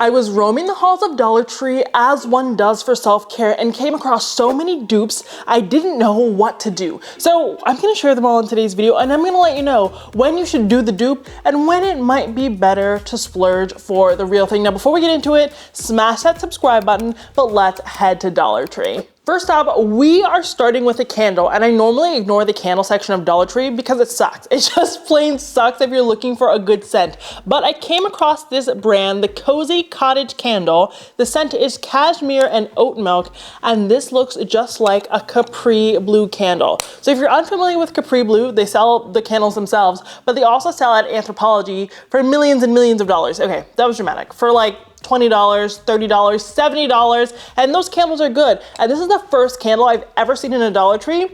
I was roaming the halls of Dollar Tree as one does for self-care and came across so many dupes I didn't know what to do. So I'm gonna share them all in today's video, and I'm gonna let you know when you should do the dupe and when it might be better to splurge for the real thing. Now before we get into it, smash that subscribe button, but let's head to Dollar Tree. First up, we are starting with a candle, and I normally ignore the candle section of Dollar Tree because it sucks. It just plain sucks if you're looking for a good scent. But I came across this brand, the Cozy Cottage Candle. The scent is cashmere and oat milk, and this looks just like a Capri Blue candle. So if you're unfamiliar with Capri Blue, they sell the candles themselves, but they also sell at Anthropologie for millions and millions of dollars. Okay, that was dramatic. For like $20, $30, $70, and those candles are good. And this is the first candle I've ever seen in a Dollar Tree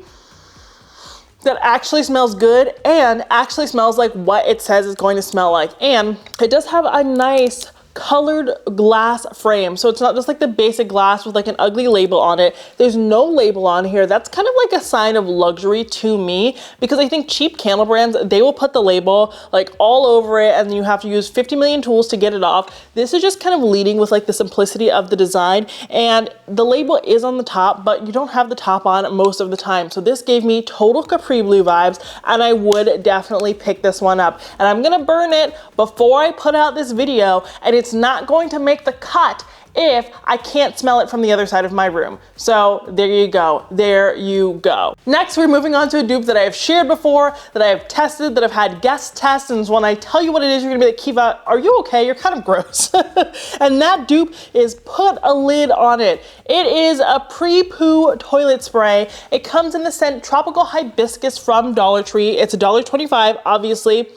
that actually smells good and actually smells like what it says it's going to smell like. And it does have a nice colored glass frame, so it's not just like the basic glass with like an ugly label on it. There's no label on here. That's kind of like a sign of luxury to me, because I think cheap candle brands, they will put the label like all over it and you have to use 50 million tools to get it off. This is just kind of leading with like the simplicity of the design, and the label is on the top, but you don't have the top on most of the time. So this gave me total Capri Blue vibes, and I would definitely pick this one up. And I'm gonna burn it before I put out this video, and it's not going to make the cut if I can't smell it from the other side of my room. So there you go, there you go. Next, we're moving on to a dupe that I have shared before, that I have tested, that I've had guests test, and when I tell you what it is, you're gonna be like, Kiva, are you okay? You're kind of gross. And that dupe is Put a Lid on It. It is a pre-poo toilet spray. It comes in the scent Tropical Hibiscus from Dollar Tree. It's $1.25, obviously,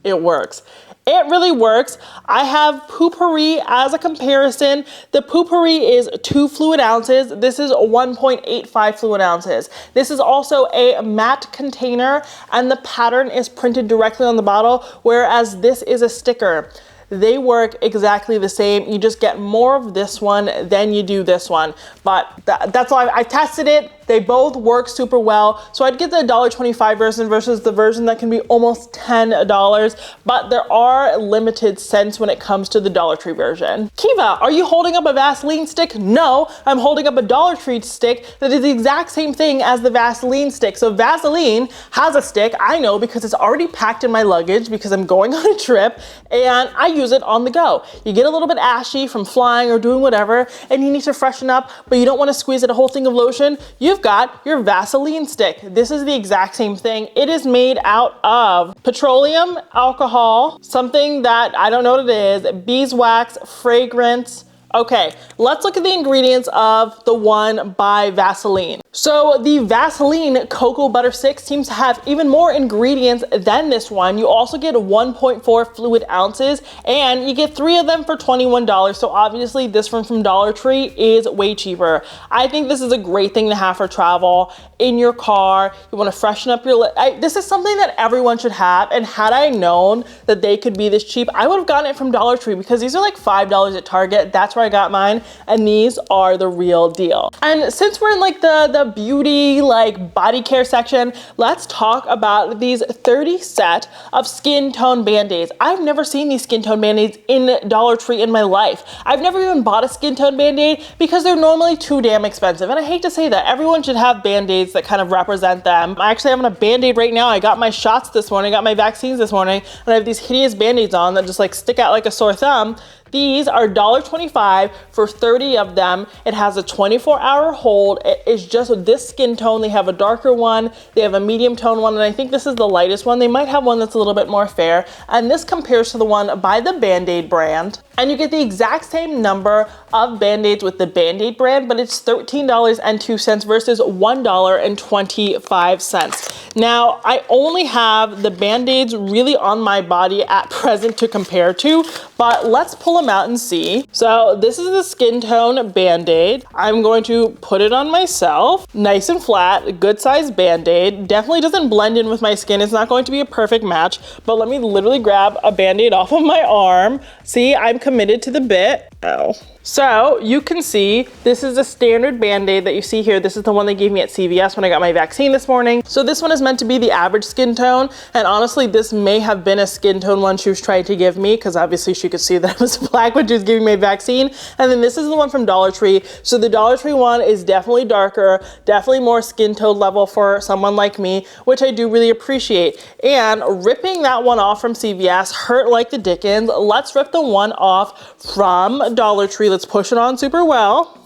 it works. It really works. I have Poopery as a comparison. The Poopery is 2 fluid ounces. This is 1.85 fluid ounces. This is also a matte container, and the pattern is printed directly on the bottle, whereas this is a sticker. They work exactly the same. You just get more of this one than you do this one. But that's why I tested it. They both work super well. So I'd get the $1.25 version versus the version that can be almost $10, but there are limited scents when it comes to the Dollar Tree version. Kiva, are you holding up a Vaseline stick? No, I'm holding up a Dollar Tree stick that is the exact same thing as the Vaseline stick. So Vaseline has a stick, I know, because it's already packed in my luggage because I'm going on a trip, and I use it on the go. You get a little bit ashy from flying or doing whatever, and you need to freshen up, but you don't want to squeeze out a whole thing of lotion. You've got your Vaseline stick. This is the exact same thing. It is made out of petroleum alcohol, something that I don't know what it is, beeswax, fragrance. Okay, let's look at the ingredients of the one by Vaseline. So the Vaseline Cocoa Butter Stick seems to have even more ingredients than this one. You also get 1.4 fluid ounces, and you get 3 of them for $21. So obviously this one from Dollar Tree is way cheaper. I think this is a great thing to have for travel, in your car. You want to freshen up your this is something that everyone should have, and had I known that they could be this cheap, I would have gotten it from Dollar Tree, because these are like $5 at Target. That's where I got mine, and these are the real deal. And since we're in like the beauty, like body care section, let's talk about these 30 set of skin tone band-aids. I've never seen these skin tone band-aids in Dollar Tree in my life. I've never even bought a skin tone band-aid because they're normally too damn expensive. And I hate to say that, everyone should have band-aids that kind of represent them. I actually have on a band-aid right now. I got my shots this morning, got my vaccines this morning, and I have these hideous band-aids on that just like stick out like a sore thumb. These are $1.25 for 30 of them. It has a 24-hour hold. It is just this skin tone. They have a darker one, they have a medium tone one, and I think this is the lightest one. They might have one that's a little bit more fair, and this compares to the one by the BandAid brand. And you get the exact same number of Band-Aids with the BandAid brand, but it's $13.02 versus $1.25. Now, I only have the Band-Aids really on my body at present to compare to, but let's pull them out and see. So this is the skin tone Band-Aid. I'm going to put it on myself. Nice and flat, good size Band-Aid. Definitely doesn't blend in with my skin. It's not going to be a perfect match, but let me literally grab a Band-Aid off of my arm. See, I'm committed to the bit. Ow. So you can see this is a standard Band-Aid that you see here. This is the one they gave me at CVS when I got my vaccine this morning. So this one is meant to be the average skin tone, and honestly this may have been a skin tone one she was trying to give me, because obviously she could see that it was black when she was giving me a vaccine. And then this is the one from Dollar Tree. So the Dollar Tree one is definitely darker, definitely more skin tone level for someone like me, which I do really appreciate. And ripping that one off from CVS hurt like the dickens. Let's rip the one off from Dollar Tree. Let's push it on super well.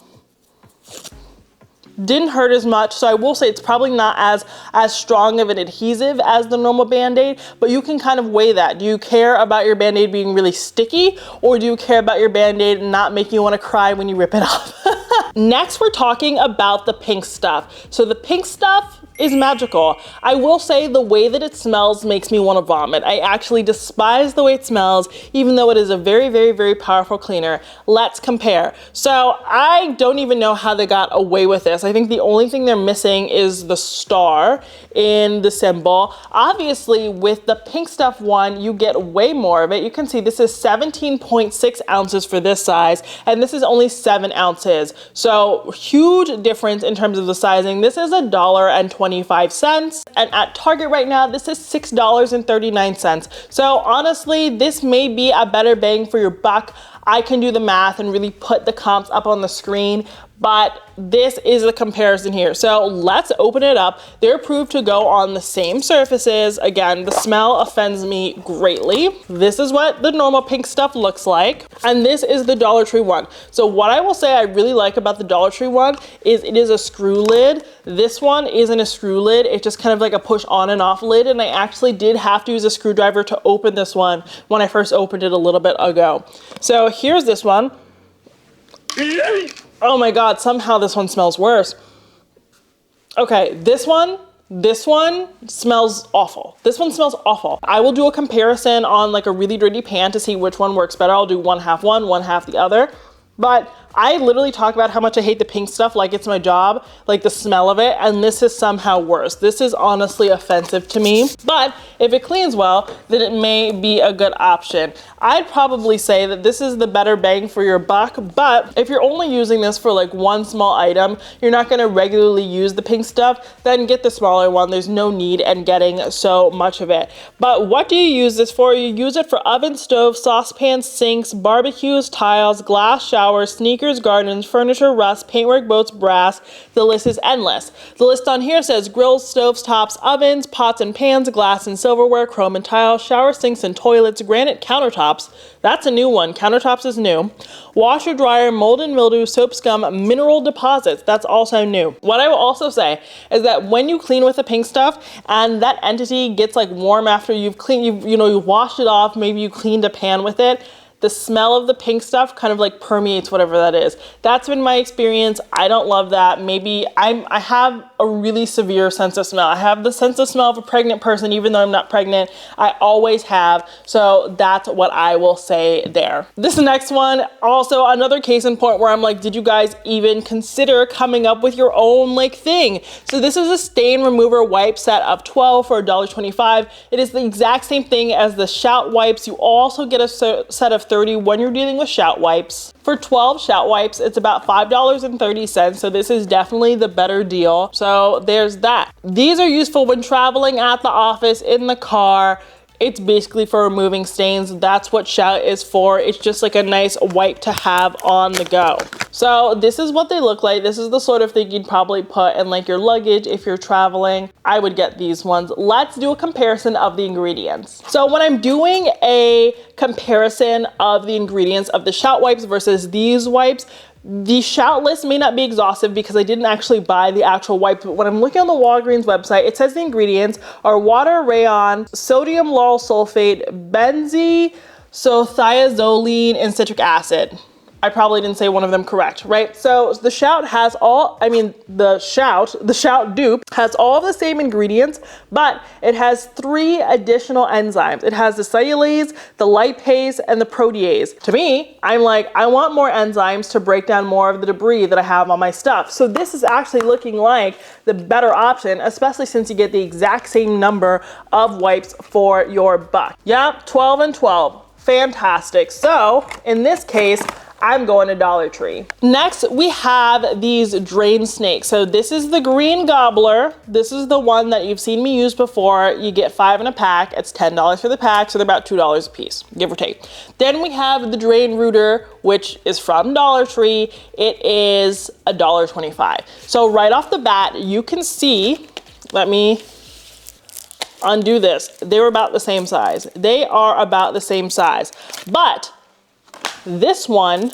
Didn't hurt as much, so I will say it's probably not as strong of an adhesive as the normal Band-Aid, but you can kind of weigh that. Do you care about your Band-Aid being really sticky, or do you care about your Band-Aid not making you want to cry when you rip it off? Next, we're talking about the pink stuff. So the pink stuff is magical. I will say the way that it smells makes me want to vomit. I actually despise the way it smells, even though it is a very, very, very powerful cleaner. Let's compare. So I don't even know how they got away with this. I think the only thing they're missing is the star in the symbol. Obviously, with the pink stuff one, you get way more of it. You can see this is 17.6 ounces for this size, and this is only 7 ounces. So huge difference in terms of the sizing. This is $1.25, and at Target right now, this is $6.39. So honestly, this may be a better bang for your buck. I can do the math and really put the comps up on the screen, but this is the comparison here. So let's open it up. They're approved to go on the same surfaces. Again, the smell offends me greatly. This is what the normal pink stuff looks like. And this is the Dollar Tree one. So what I will say I really like about the Dollar Tree one is it is a screw lid. This one isn't a screw lid. It's just kind of like a push on and off lid. And I actually did have to use a screwdriver to open this one when I first opened it a little bit ago. So here's this one. Oh my God, somehow this one smells worse. Okay, this one smells awful. This one smells awful. I will do a comparison on like a really dirty pan to see which one works better. I'll do one half the other. But I literally talk about how much I hate the pink stuff like it's my job, like the smell of it, and this is somehow worse. This is honestly offensive to me, but if it cleans well, then it may be a good option. I'd probably say that this is the better bang for your buck, but if you're only using this for like one small item, you're not gonna regularly use the pink stuff, then get the smaller one. There's no need in getting so much of it. But what do you use this for? You use it for ovens, stoves, saucepans, sinks, barbecues, tiles, glass showers, sneakers, gardens, furniture, rust, paintwork, boats, brass. The list is endless. The list on here says grills, stoves, tops, ovens, pots and pans, glass and silverware, chrome and tile, shower sinks and toilets, granite countertops. That's a new one. Countertops is new. Washer, dryer, mold and mildew, soap scum, mineral deposits. That's also new. What I will also say is that when you clean with the pink stuff and that entity gets like warm after you've cleaned, you've washed it off, maybe you cleaned a pan with it, the smell of the pink stuff kind of like permeates whatever that is. That's been my experience. I don't love that. Maybe I have a really severe sense of smell. I have the sense of smell of a pregnant person, even though I'm not pregnant. I always have. So that's what I will say there. This next one, also another case in point where I'm like, did you guys even consider coming up with your own like thing? So this is a stain remover wipe set of 12 for $1.25. It is the exact same thing as the shout wipes. You also get a set of 30 when you're dealing with shout wipes. For 12 shout wipes, it's about $5.30, so this is definitely the better deal. So there's that. These are useful when traveling, at the office, in the car. It's basically for removing stains. That's what shout is for. It's just like a nice wipe to have on the go. So this is what they look like. This is the sort of thing you'd probably put in like your luggage if you're traveling. I would get these ones. Let's do a comparison of the ingredients. So when I'm doing a comparison of the ingredients of the shout wipes versus these wipes, the shout list may not be exhaustive because I didn't actually buy the actual wipes, but when I'm looking on the Walgreens website, it says the ingredients are water, rayon, sodium lauryl sulfate, benzethioazoline, and citric acid. I probably didn't say one of them correct, right? So the shout has all, the shout dupe has all of the same ingredients, but it has 3 additional enzymes. It has the cellulase, the lipase, and the protease. To me, I'm like, I want more enzymes to break down more of the debris that I have on my stuff. So this is actually looking like the better option, especially since you get the exact same number of wipes for your buck. Yep, 12 and 12. Fantastic. So in this case, I'm going to Dollar Tree. Next, we have these drain snakes. So this is the green gobbler. This is the one that you've seen me use before. You get 5 in a pack. It's $10 for the pack, so they're about $2 a piece, give or take. Then we have the drain rooter, which is from Dollar Tree. It is $1.25. So right off the bat, you can see, let me undo this. They were about the same size. They are about the same size, but this one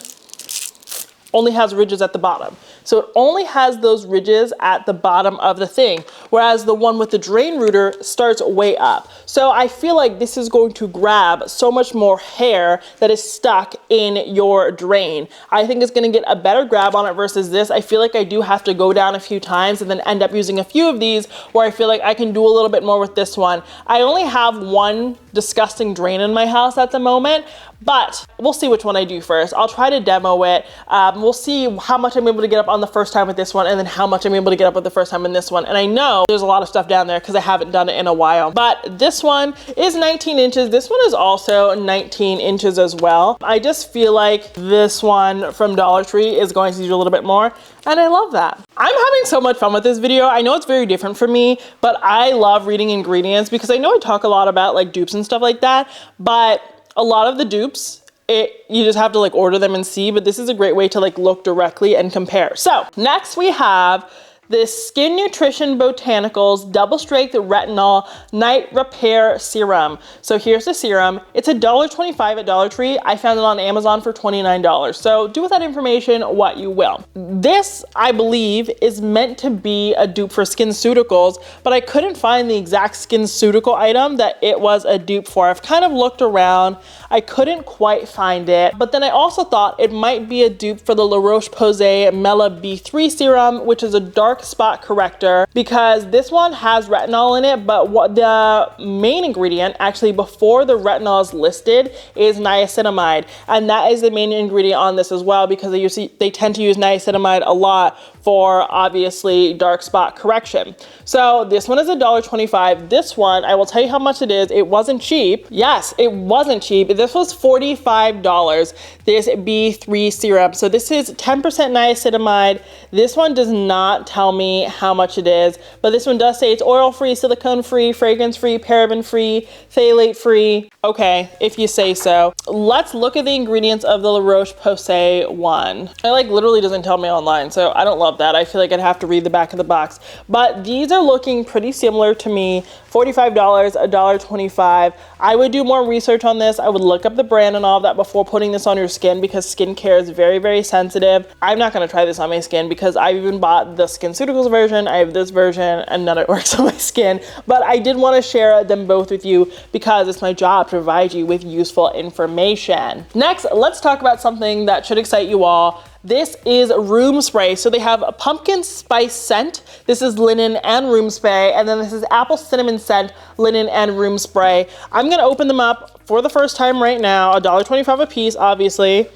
only has ridges at the bottom. So it only has those ridges at the bottom of the thing, whereas the one with the drain rooter starts way up. So I feel like this is going to grab so much more hair that is stuck in your drain. I think it's gonna get a better grab on it versus this. I feel like I do have to go down a few times and then end up using a few of these where I feel like I can do a little bit more with this one. I only have one disgusting drain in my house at the moment, but we'll see which one I do first. I'll try to demo it. We'll see how much I'm able to get up on the first time with this one and then how much I'm able to get up with the first time in this one. And I know there's a lot of stuff down there because I haven't done it in a while. But this one is 19 inches. This one is also 19 inches as well. I just feel like this one from Dollar Tree is going to do a little bit more. And I love that. I'm having so much fun with this video. I know it's very different for me, but I love reading ingredients because I know I talk a lot about like dupes and stuff like that, but a lot of the dupes, you just have to like order them and see, but this is a great way to like look directly and compare. So next we have this Skin Nutrition Botanicals Double Strength Retinol Night Repair Serum. So here's the serum. It's $1.25 at Dollar Tree. I found it on Amazon for $29. So do with that information what you will. This, I believe, is meant to be a dupe for SkinCeuticals, but I couldn't find the exact SkinCeutical item that it was a dupe for. I've kind of looked around. I couldn't quite find it, but then I also thought it might be a dupe for the La Roche-Posay Mela B3 serum, which is a dark spot corrector, because this one has retinol in it, but what the main ingredient actually before the retinol is listed is niacinamide, and that is the main ingredient on this as well, because they tend to use niacinamide a lot for obviously dark spot correction. So this one is $1.25. This one, I will tell you how much it is. It wasn't cheap. Yes, it wasn't cheap. This was $45, this B3 serum. So this is 10% niacinamide. This one does not tell me how much it is, but this one does say it's oil-free, silicone-free, fragrance-free, paraben-free, phthalate-free. Okay, if you say so. Let's look at the ingredients of the La Roche-Posay one. It like literally doesn't tell me online, so I don't love that. I feel like I'd have to read the back of the box, but these are looking pretty similar to me. $45, $1.25. I would do more research on this. I would look up the brand and all of that before putting this on your skin, because skincare is very, very sensitive. I'm not gonna try this on my skin because I've even bought the SkinCeuticals version. I have this version and none of it works on my skin, but I did want to share them both with you because it's my job to provide you with useful information. Next, let's talk about something that should excite you all. This is room spray. So they have a pumpkin spice scent. This is linen and room spray. And then this is apple cinnamon scent, linen and room spray. I'm gonna open them up for the first time right now. $1.25 a piece, obviously.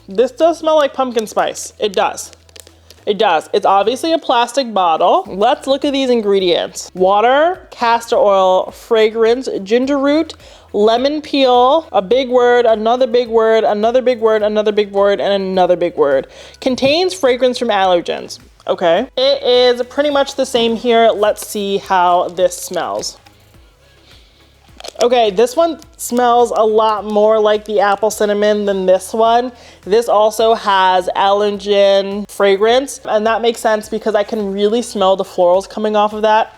This does smell like pumpkin spice. It does. It does. It's obviously a plastic bottle. Let's look at these ingredients. Water, castor oil, fragrance, ginger root, lemon peel, a big word, another big word, another big word, another big word, and another big word. Contains fragrance from allergens. Okay. It is pretty much the same here. Let's see how this smells. Okay, this one smells a lot more like the apple cinnamon than this one. This also has allergen fragrance, and that makes sense because I can really smell the florals coming off of that.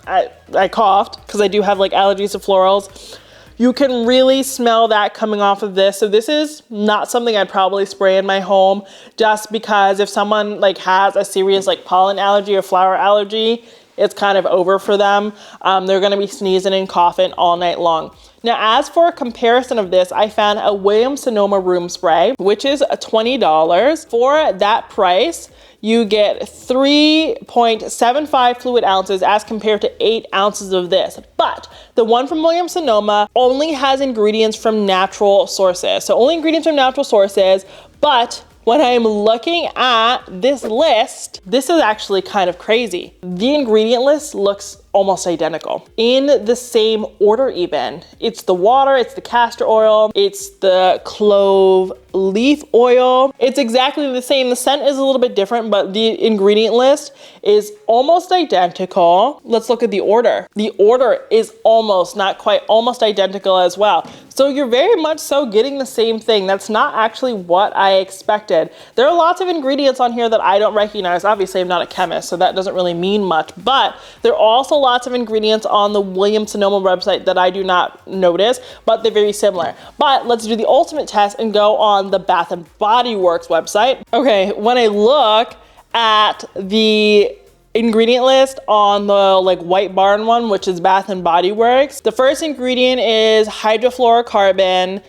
I coughed because I do have like allergies to florals. You can really smell that coming off of this. So this is not something I'd probably spray in my home, just because if someone like has a serious like pollen allergy or flower allergy, it's kind of over for them. They're gonna be sneezing and coughing all night long. Now, as for a comparison of this, I found a Williams-Sonoma Room Spray, which is $20. For that price, you get 3.75 fluid ounces as compared to 8 ounces of this. But the one from Williams-Sonoma only has ingredients from natural sources. So only ingredients from natural sources, but when I'm looking at this list, this is actually kind of crazy. The ingredient list looks almost identical. In the same order even. It's the water, it's the castor oil, it's the clove leaf oil. It's exactly the same. The scent is a little bit different, but the ingredient list is almost identical. Let's look at the order. The order is almost, not quite, almost identical as well. So you're very much so getting the same thing. That's not actually what I expected. There are lots of ingredients on here that I don't recognize. Obviously, I'm not a chemist, so that doesn't really mean much, but there are also lots of ingredients on the Williams-Sonoma website that I do not notice, but they're very similar. But let's do the ultimate test and go on the Bath & Body Works website. Okay, when I look at the ingredient list on the like White Barn one, which is Bath & Body Works, the first ingredient is hydrofluorocarbon.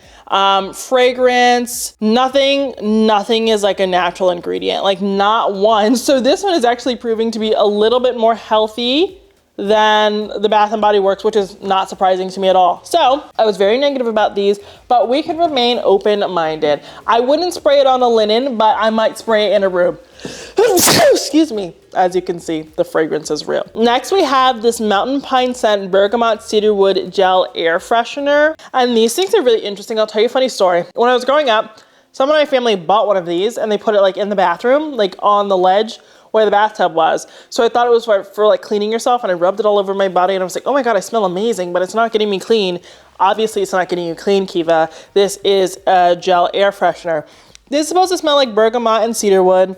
Fragrance, nothing is like a natural ingredient, like not one. So this one is actually proving to be a little bit more healthy than the Bath & Body Works, which is not surprising to me at all. So I was very negative about these, but we can remain open-minded. I wouldn't spray it on a linen, but I might spray it in a room. Excuse me. As you can see, the fragrance is real. Next, we have this Mountain Pine Scent Bergamot Cedarwood Gel Air Freshener. And these things are really interesting. I'll tell you a funny story. When I was growing up, someone in my family bought one of these and they put it like in the bathroom, like on the ledge where the bathtub was. So I thought it was for like cleaning yourself, and I rubbed it all over my body and I was like, oh my God, I smell amazing, but it's not getting me clean. Obviously, it's not getting you clean, Kiva. This is a gel air freshener. This is supposed to smell like bergamot and cedarwood.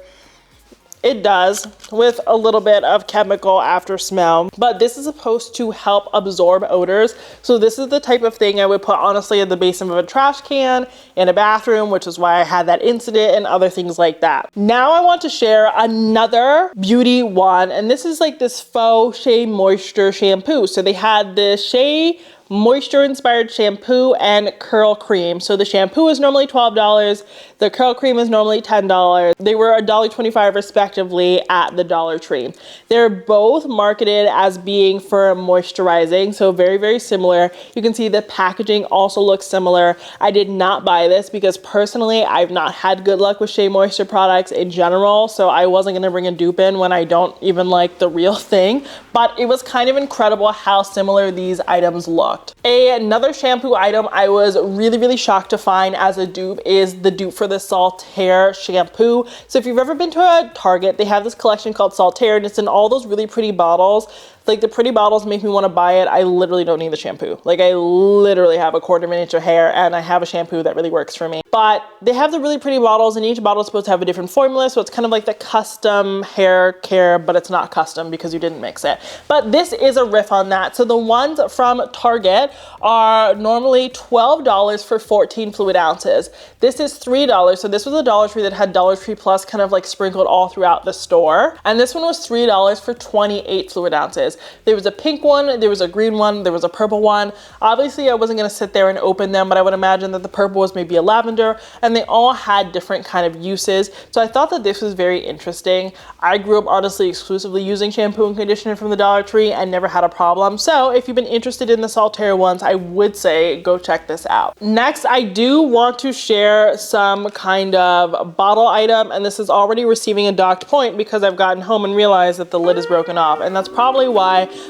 It does, with a little bit of chemical after smell, but this is supposed to help absorb odors. So this is the type of thing I would put honestly at the base of a trash can in a bathroom, which is why I had that incident and other things like that. Now I want to share another beauty one, and this is like this faux Shea Moisture shampoo. So they had the Shea Moisture inspired shampoo and curl cream. So the shampoo is normally $12. The curl cream is normally $10. They were $1.25 respectively at the Dollar Tree. They're both marketed as being for moisturizing, so very, very similar. You can see the packaging also looks similar. I did not buy this because personally, I've not had good luck with Shea Moisture products in general, so I wasn't gonna bring a dupe in when I don't even like the real thing, but it was kind of incredible how similar these items looked. Another shampoo item I was really, really shocked to find as a dupe is the dupe for the Saltha Shampoo. So if you've ever been to a Target, they have this collection called Saltha, and it's in all those really pretty bottles. Like the pretty bottles make me want to buy it. I literally don't need the shampoo. Like I literally have a quarter of an inch of hair and I have a shampoo that really works for me. But they have the really pretty bottles, and each bottle is supposed to have a different formula. So it's kind of like the custom hair care, but it's not custom because you didn't mix it. But this is a riff on that. So the ones from Target are normally $12 for 14 fluid ounces. This is $3. So this was a Dollar Tree that had Dollar Tree Plus kind of like sprinkled all throughout the store. And this one was $3 for 28 fluid ounces. There was a pink one, there was a green one, there was a purple one. Obviously, I wasn't gonna sit there and open them, but I would imagine that the purple was maybe a lavender, and they all had different kind of uses. So I thought that this was very interesting. I grew up honestly exclusively using shampoo and conditioner from the Dollar Tree and never had a problem. So if you've been interested in the Saltha ones, I would say go check this out. Next, I do want to share some kind of bottle item, and this is already receiving a docked point because I've gotten home and realized that the lid is broken off, and that's probably why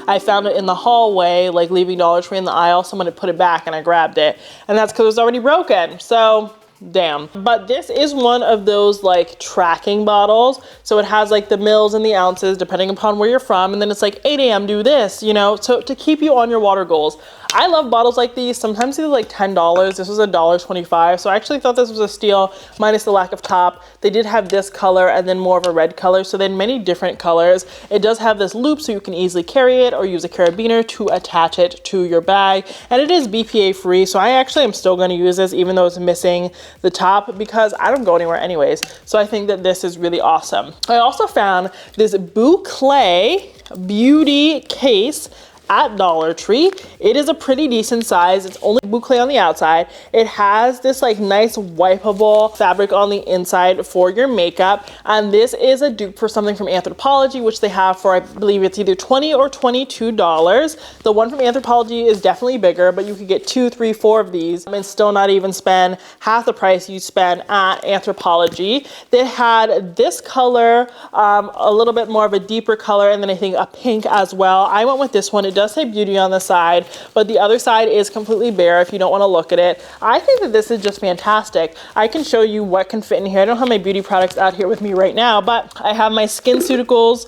I found it in the hallway, like leaving Dollar Tree in the aisle. Someone had put it back and I grabbed it, and that's because it was already broken. So damn. But this is one of those like tracking bottles. So it has like the mils and the ounces depending upon where you're from, and then it's like 8 a.m. do this, you know, so to keep you on your water goals. I love bottles like these. Sometimes they're like $10. This was $1.25. So I actually thought this was a steal, minus the lack of top. They did have this color and then more of a red color. So then many different colors. It does have this loop so you can easily carry it or use a carabiner to attach it to your bag. And it is BPA free. So I actually am still going to use this even though it's missing the top because I don't go anywhere anyways. So I think that this is really awesome. I also found this Boucle beauty case at Dollar Tree. It is a pretty decent size. It's only boucle on the outside. It has this like nice wipeable fabric on the inside for your makeup. And this is a dupe for something from Anthropologie, which they have for, I believe it's either $20 or $22. The one from Anthropologie is definitely bigger, but you could get 2, 3, 4 of these and still not even spend half the price you spend at Anthropologie. They had this color, a little bit more of a deeper color, and then I think a pink as well. I went with this one. It does say beauty on the side, but the other side is completely bare if you don't want to look at it. I think that this is just fantastic. I can show you what can fit in here. I don't have my beauty products out here with me right now, but I have my SkinCeuticals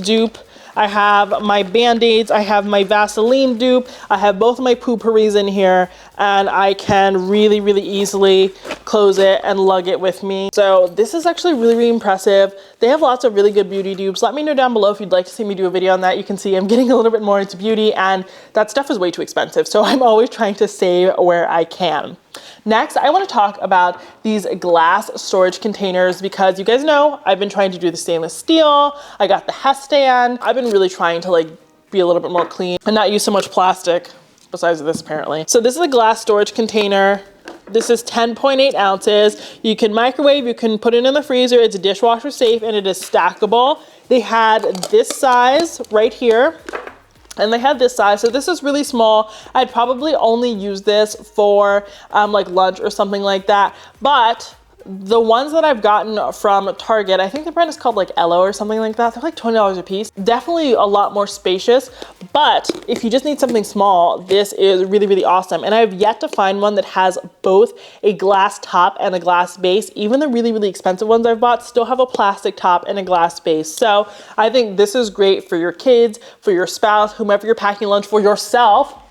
dupe. I have my BandAids, I have my Vaseline dupe, I have both of my pooperies in here, and I can really, really easily close it and lug it with me. So this is actually really, really impressive. They have lots of really good beauty dupes. Let me know down below if you'd like to see me do a video on that. You can see I'm getting a little bit more into beauty, and that stuff is way too expensive. So I'm always trying to save where I can. Next, I want to talk about these glass storage containers because you guys know I've been trying to do the stainless steel. I got the Hess stand. I've been really trying to like be a little bit more clean and not use so much plastic, besides this apparently. So this is a glass storage container. This is 10.8 ounces. You can microwave, you can put it in the freezer. It's dishwasher safe and it is stackable. They had this size right here. And they had this size, so this is really small. I'd probably only use this for like lunch or something like that. But the ones that I've gotten from Target, I think the brand is called like Ello or something like that. They're like $20 a piece. Definitely a lot more spacious, but if you just need something small, this is really, really awesome. And I've yet to find one that has both a glass top and a glass base. Even the really, really expensive ones I've bought still have a plastic top and a glass base. So I think this is great for your kids, for your spouse, whomever you're packing lunch for, yourself.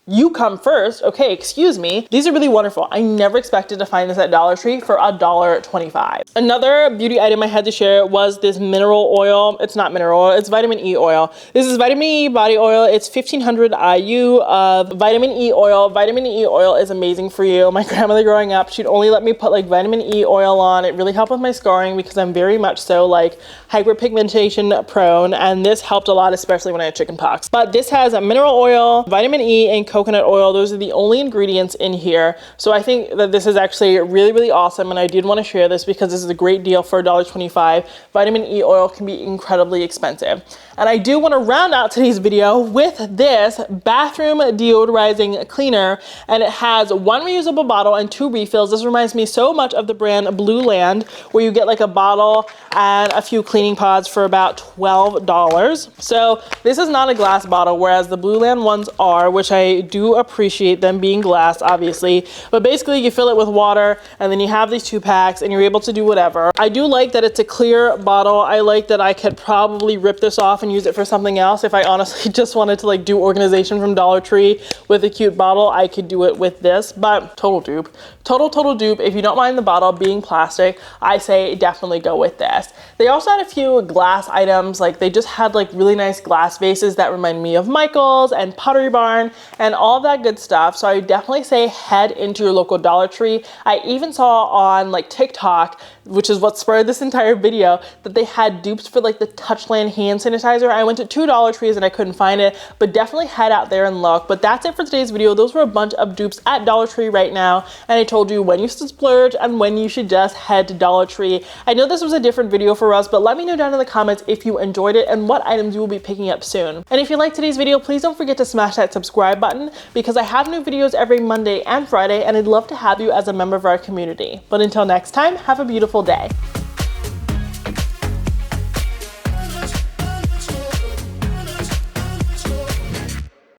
You come first. Okay, excuse me. These are really wonderful. I never expected to find this at Dollar Tree for $1.25. Another beauty item I had to share was this mineral oil. It's not mineral oil, it's vitamin E oil. This is vitamin E body oil. It's 1500 IU of vitamin E oil. Vitamin E oil is amazing for you. My grandmother growing up, she'd only let me put like vitamin E oil on. It really helped with my scarring because I'm very much so like hyperpigmentation prone, and this helped a lot, especially when I had chicken pox. But this has a mineral oil, vitamin E, and coconut oil. Those are the only ingredients in here. So I think that this is actually really, really awesome, and I did want to share this because this is a great deal for $1.25. Vitamin E oil can be incredibly expensive. And I do want to round out today's video with this bathroom deodorizing cleaner, and it has 1 reusable bottle and 2 refills. This reminds me so much of the brand Blue Land, where you get like a bottle and a few cleaning pods for about $12. So this is not a glass bottle, whereas the Blue Land ones are, which I do appreciate them being glass, obviously. But basically you fill it with water and then you have these 2 packs and you're able to do whatever. I do like that it's a clear bottle. I like that I could probably rip this off and use it for something else. If I honestly just wanted to like do organization from Dollar Tree with a cute bottle, I could do it with this. But total dupe. Total dupe. If you don't mind the bottle being plastic, I say definitely go with this. They also had a few glass items. Like they just had like really nice glass vases that remind me of Michael's and Pottery Barn and all that good stuff. So I definitely say head into your local Dollar Tree. I even saw on like TikTok, which is what spurred this entire video, that they had dupes for like the Touchland hand sanitizer. I went to 2 Dollar Trees and I couldn't find it, but definitely head out there and look. But that's it for today's video. Those were a bunch of dupes at Dollar Tree right now, and I told you when you should splurge and when you should just head to Dollar Tree. I know this was a different video for us, but let me know down in the comments if you enjoyed it and what items you will be picking up soon. And if you liked today's video, please don't forget to smash that subscribe button, because I have new videos every Monday and Friday, and I'd love to have you as a member of our community. But until next time, have a beautiful day.